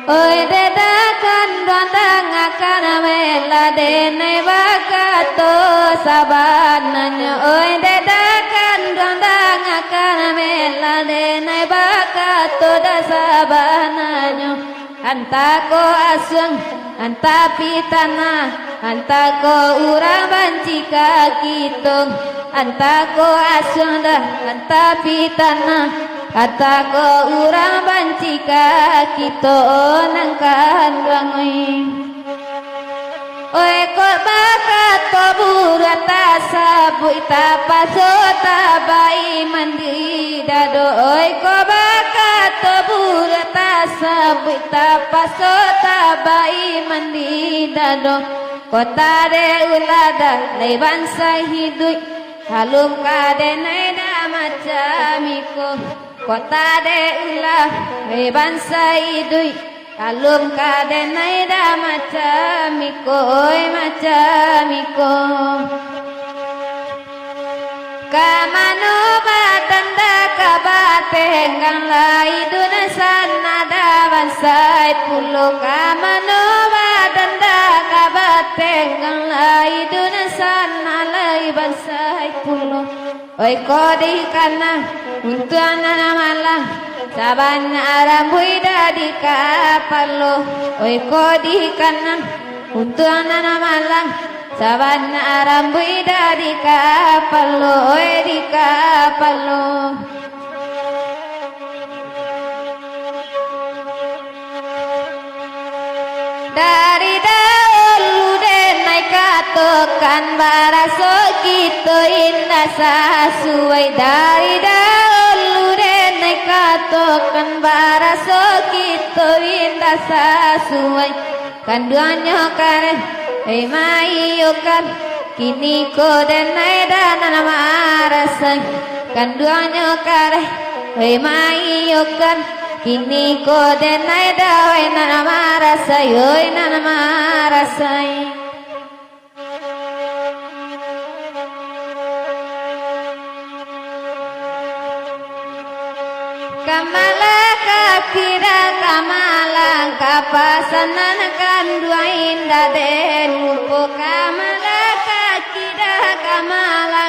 Oi dadakan doandang akan meladene bakato sabananya. Oi dadakan doandang akan meladene bakato dasabananya. Antako asung, antapitana, antako urang bancika kitung. Antako asung dah, antapitana. Kata ko urang bancika kito nangkan rangoy. Oe ko bakat ko burata sabu ita pasota bai mandi dado. Oe ko bakat ko burata sabu ita pasota bai mandi dado. Kota de ulada leban sahidui halum kade naida macamiko. Kota de ulah heban saidui kalum kade naida macamiko oi macamiko. Kamano batanda kabate henggang laidun sanada bansai pulo. Kamano batanda kabate henggang laidun sanalai bansai pulo. Oi kodi kana untuk anak malang sabana arambui dadi kapalo. Oi kodi kana untuk anak malang sabana arambui dadi kapalo. Oi di kapalo. Dari dahulu denai katokan baraso kita indah sesuai. Dari dahulu denai katokan baraso kita indah sesuai. Kanduannya karen mayokan kini ko denai dana marasai. Kanduannya karen mayokan kini ko denai dawai nana marasai. Oi nana marasai. Kamala kakira kamala kapasanan kandua indah den lupo. Kamala kakira kamala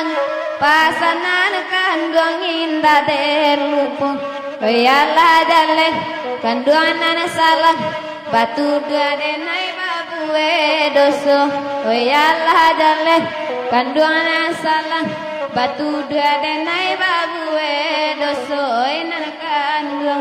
pasanan kandua indah den lupo. Oyala dale kandua nana salah batu dua denai babue doso. Oyala dale kandua nana salah batu dua denai babue doso. Oi nana kandua.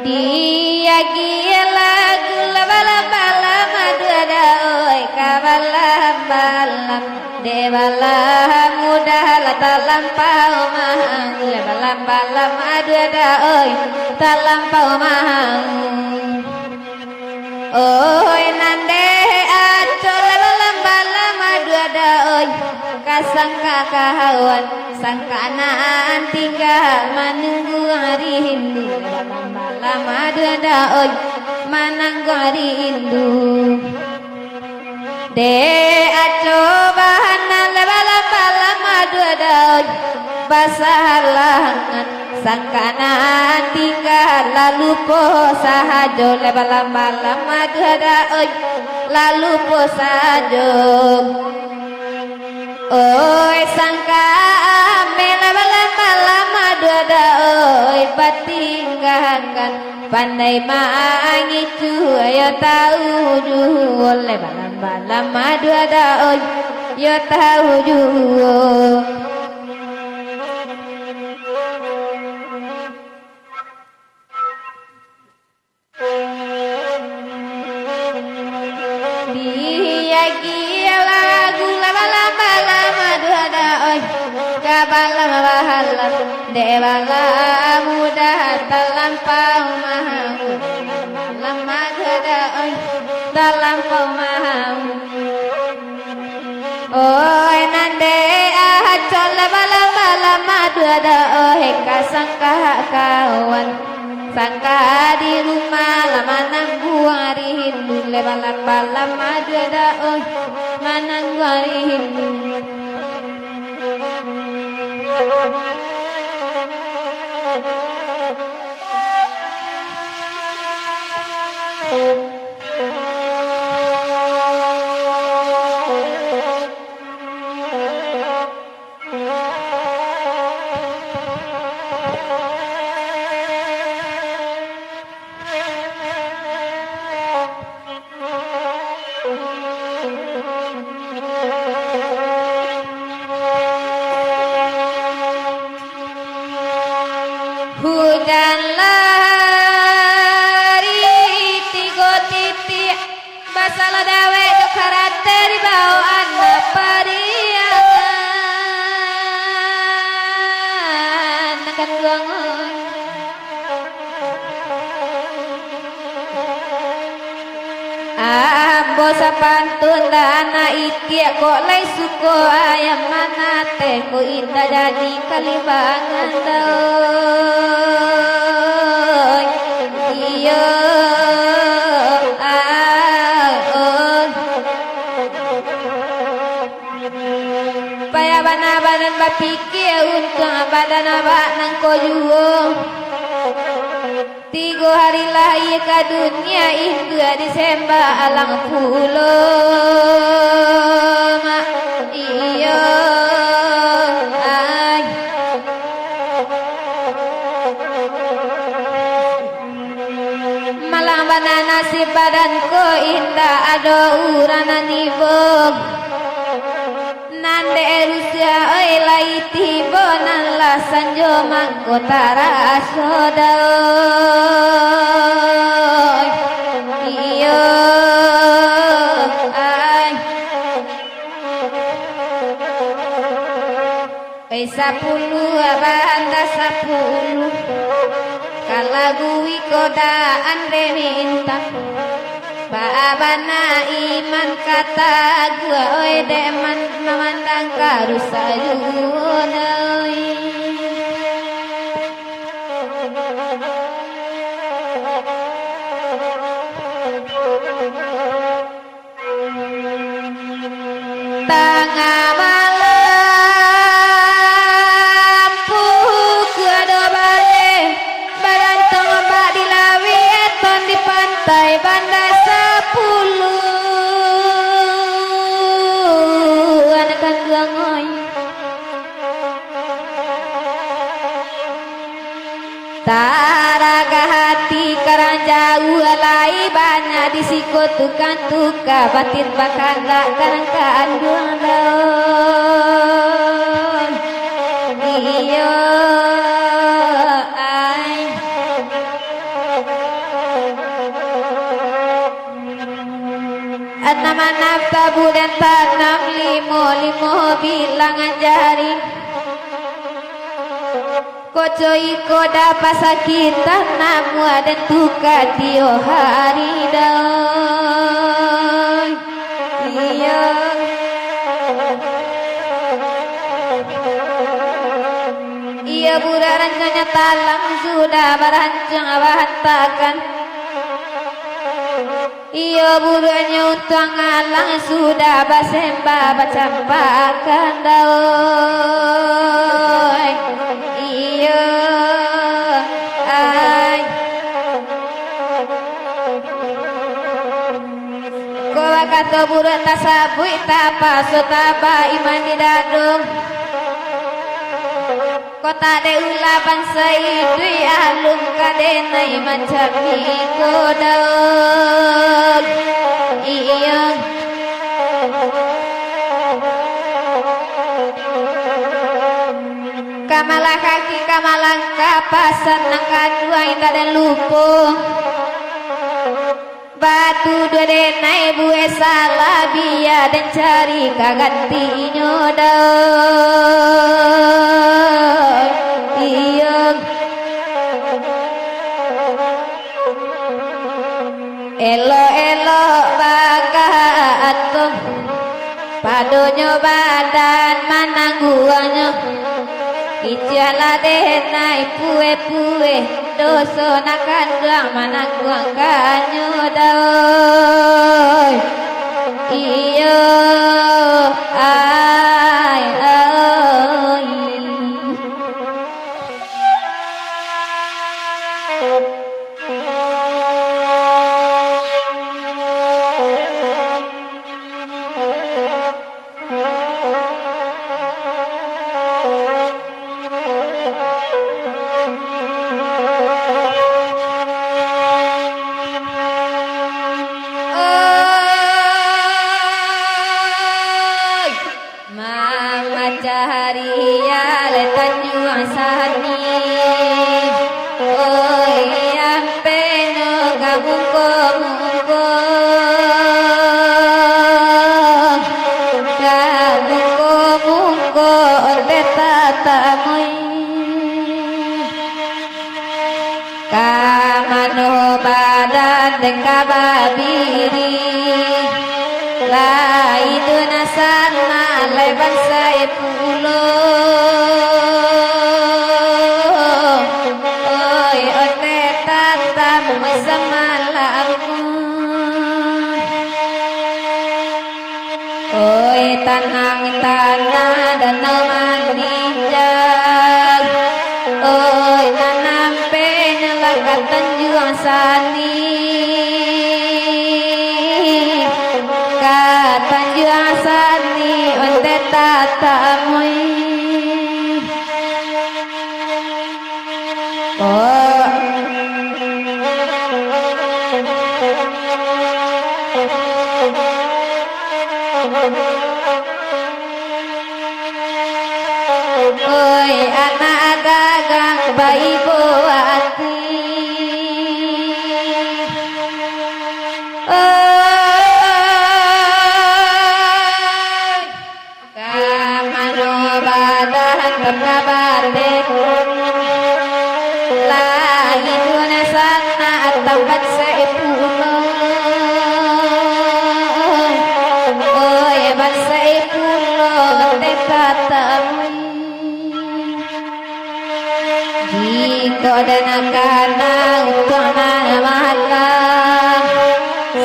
Dia gila gula balam balam ada oi kabalam balam de balam mudah lata lampau mahang le balam balam ada oi talampau mahang. Oi nande acol le balam balam ada oi kasangka kahawan sangkanaan tinggal menunggu hari Hindu. Lama ada oi mananggu hari Hindu. De aco bahana lebalam balam ada oi basalangan sangkanaan tinggal lalu po sahajo lebalam balam ada oi lalu po sahajo. Oi sangka amela balam balam ada oi patinggakan pandai mangicu ayo tahu oleh balam balam ada oi yo tahu juga dia kia lagu lama-lama lama duada oi kabalam bahalam dewala mudah terlampau mahal lama duada oi terlampau mahal oi nande ahacol lama-lama lama duada oi kasangka kawan sangka di rumah lama nanggu hari hindu lebalan madu ada oh mananggu hari hindu hujan lari tigo titik basala dawe karate di bawaan pariangan akan guangon ambo sapantun dana itia kok lai suko ayam mana teh ko indah jadi kalibangan doi iyo paya bana badan bapikir untung badan abak nang kojuo 3 hari lahir ke dunia itu Desember alang pulau mak iyo ay malang bana nasib badanku indah ada urana nibong nande Rusia oi lai tibo nan la sanjo mangkotara asodoi iyo ay oi 10 abanda 10 kalagui kodaan reminta Babana iman kata gua oi deman memandang karusa junoi tengah malam gua do balik barantong mbak di lawi eton di pantai Banda 10 anakan gangoy taraga hati karang jauh alai banyak disiko tukan batin bakanda karang keanduang daun iyo ay Anam tabu dan tanam limo bilangan jari koco iko dapat sakit namu dan tuka tio hari daun iya iya budak rancanya talang sudah berancang abahantakan iya buranya utang alang sudah basembah bacampakan daun iya ay kowa kata budak tasabui tapa sotaba iman di dadung kota de ulah bangsa itu alum kadenai macam iko daun iya Kamalah kaki kamalang kapasan nangkan dua indah dan lupa batu dua denai bue salah biya dan cari kaganti nyodai iya elo elo banggaan tuh padonyo badan manangguanyo ijala denai pue pue doso nakan gang manangguang kanyo doi iyo ai ai kamano badan dengka babiri la itu nasan malai bansai pulo oi ote tata semalamku oi tanang tanah danau manijang oi nanam penyelakat tanjuang sani katanjuang sani onte tata moi oh oi anak gagang bayi buati oi kamano badan kabar dek lagi duna sana tempat sepulo oi bangsa pulo tekatamu jika denakana untuk malam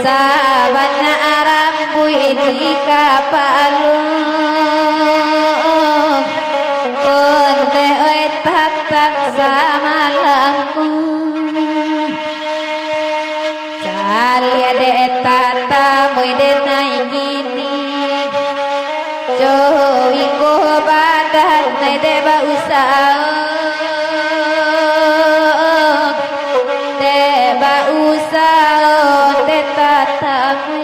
sabana aram bui di kapalu onte oi tatap samalamku cali ade tata mui denai gini jowi ko badan nai deba usah deba usah tetatamu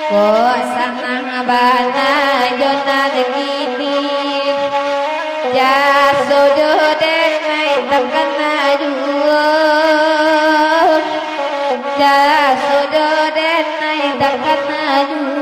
ko sanang bana jona gini jaso joden nai takana juo jaso joden nai takana juo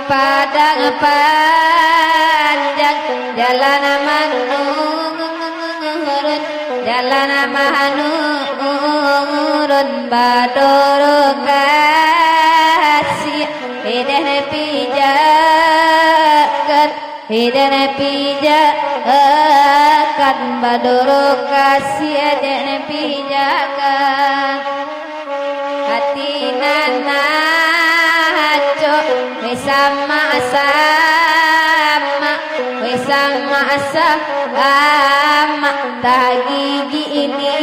padang panjang jalan manurun jalan manurun badoro kasih hidene pijakan badoro kasih hidene pijakan hati nanaco sama tak gigi ini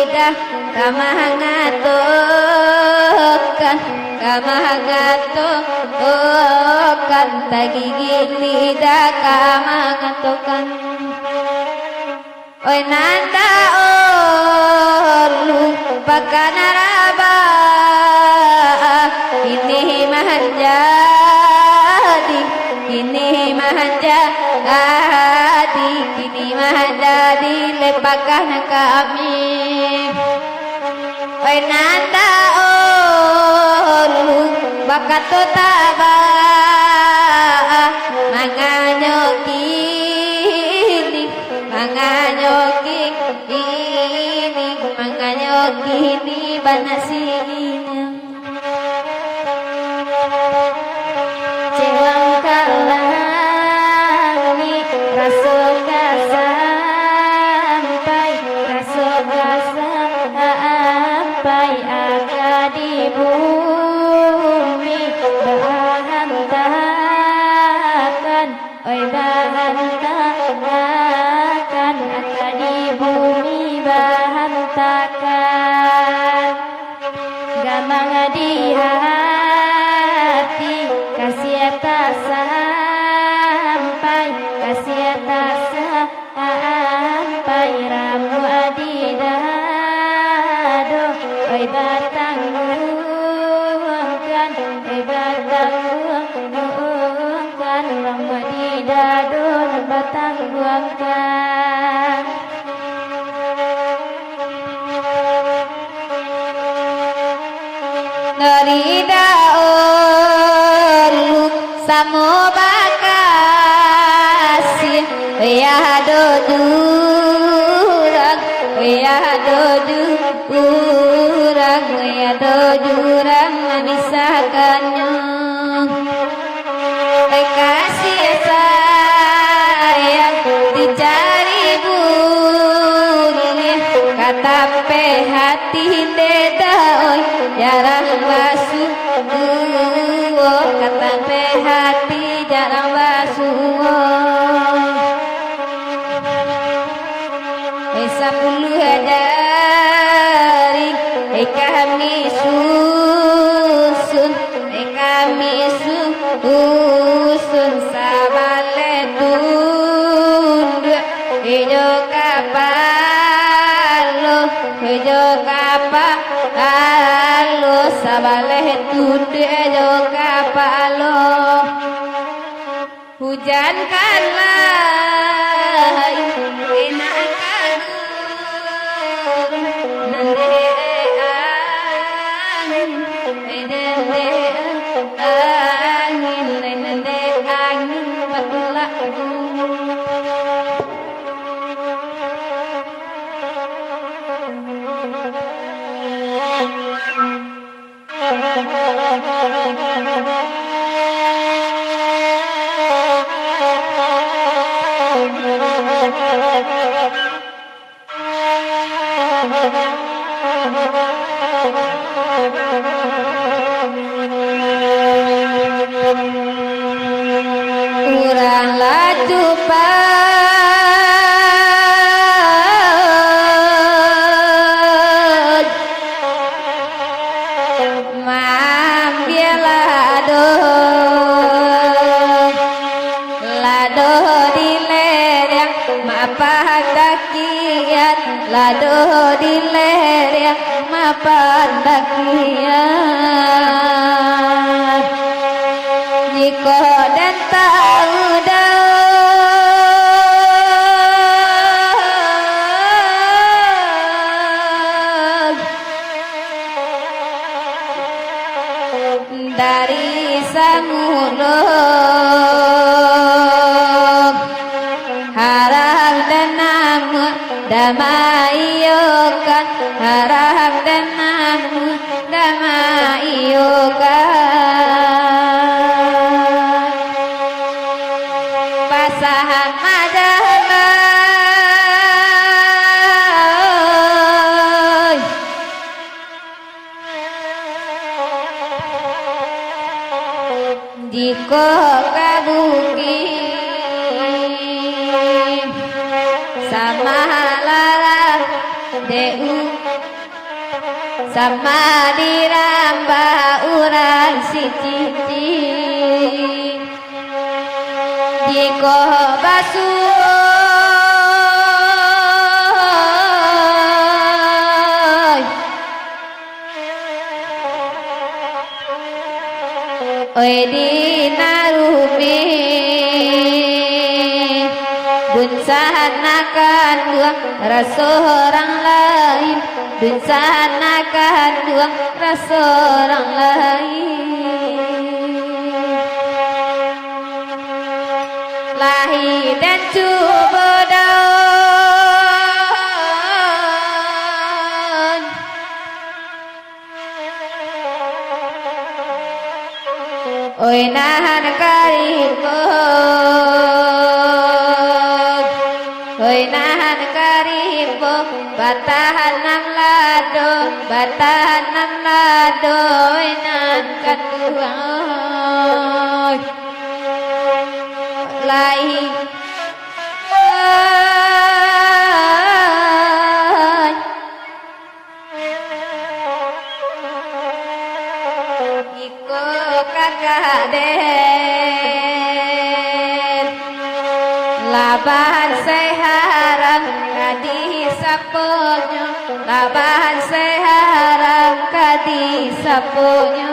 dah kamangatokan tak gigi lidah kamangatokan oi nanda olu pakanaraba ini menjadi kini menjadi lepakan kami oi nanda olu bakato taba manganyoki ini banasina celang kalangi rasoka sampai aga di bumi bahantakan oi bahantakan aga di bumi bahantakan gamang di hati kasih atas sampai ramu adidado oi batang buangkan ramu adidado batang buangkan Narida olu samo bakasih ya do jurang misakannya kasih sayang dicari bunyi kata hati deda oi jarang basuh kata hati jarang basuh sepuluh hari kami susun sabale tunduk hijau kapalo sabale tunduk hijau kapalo hujan kanlah enakan angin batula kurang laju pan mambiela lado dilereng mapadakian lado dilereng mapadakian jika dan tahu dari sang damaiyokan harap denganmu damaiyokan pasahan majalah jika kabungin sama lalang deu sama dirambah urang si cici jika basuh oi dinarumi bunsanakan dua rasa orang lain bunsanakan dua rasa orang lain lahir dan cuba daun oi nahan karibon oi nahan karibon batahan nang lado oi nahan katuang lai iko kagaden laban seharang kadisaponyo laban seharang kadisaponyo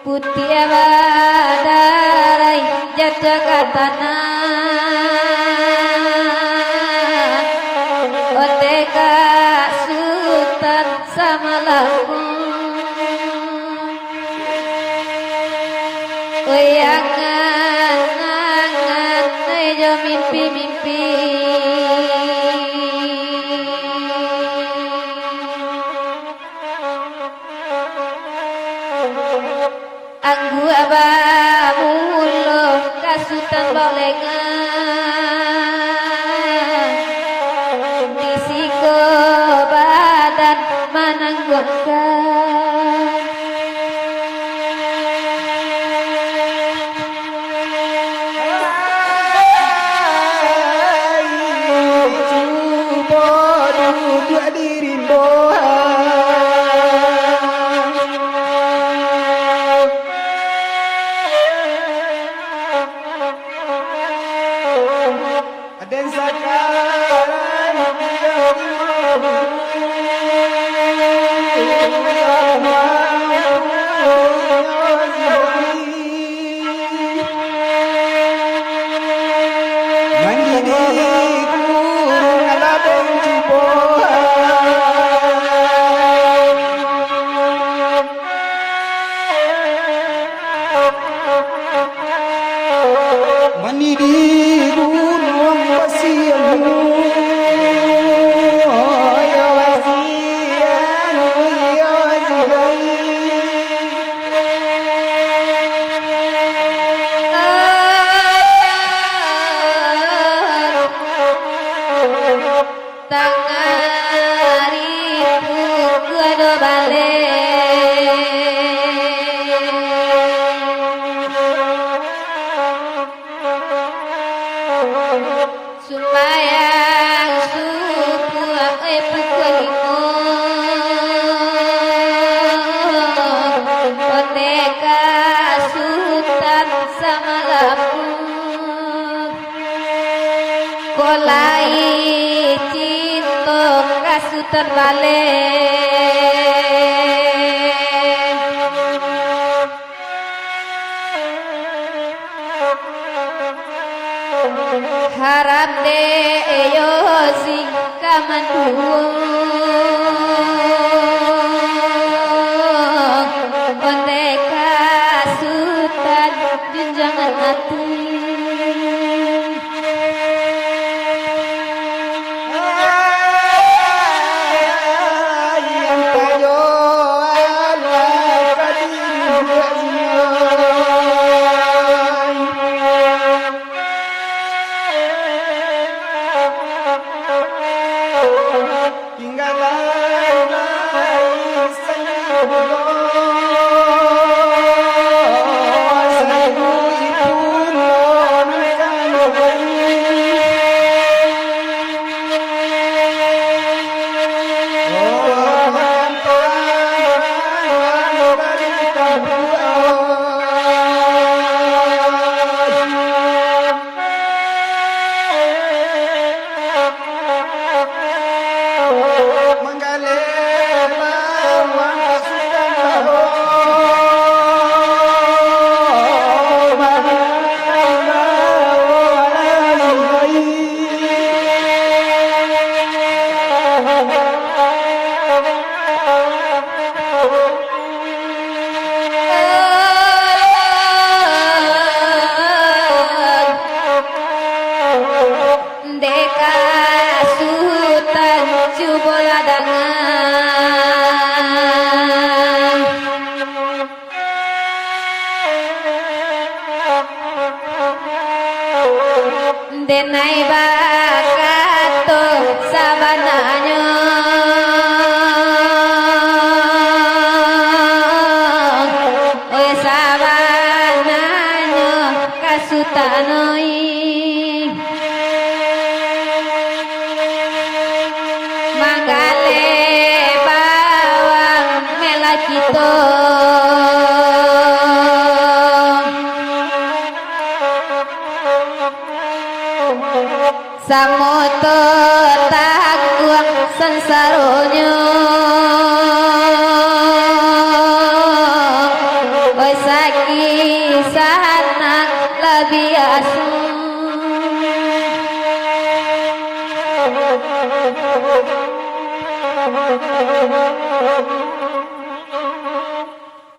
putih badarai Jajakatana Oteka Sultan Samalaku Angan-angan ayo mimpi-mimpi Anggu abamulo kasutan bolengan Disiko badan mananggungkan Sumayang suku pukulimo Oteka Sultan Samalaku Kolai Cinto Kasutan balik harap de yo sing kamanduong Oteka Sultan junjangan hati Deka Sultan Juboladangan Denai bakato sabananya Oy sabananya kasutanoi Manggale bawang melakito Samoto takuang sansaronyo Oy biasa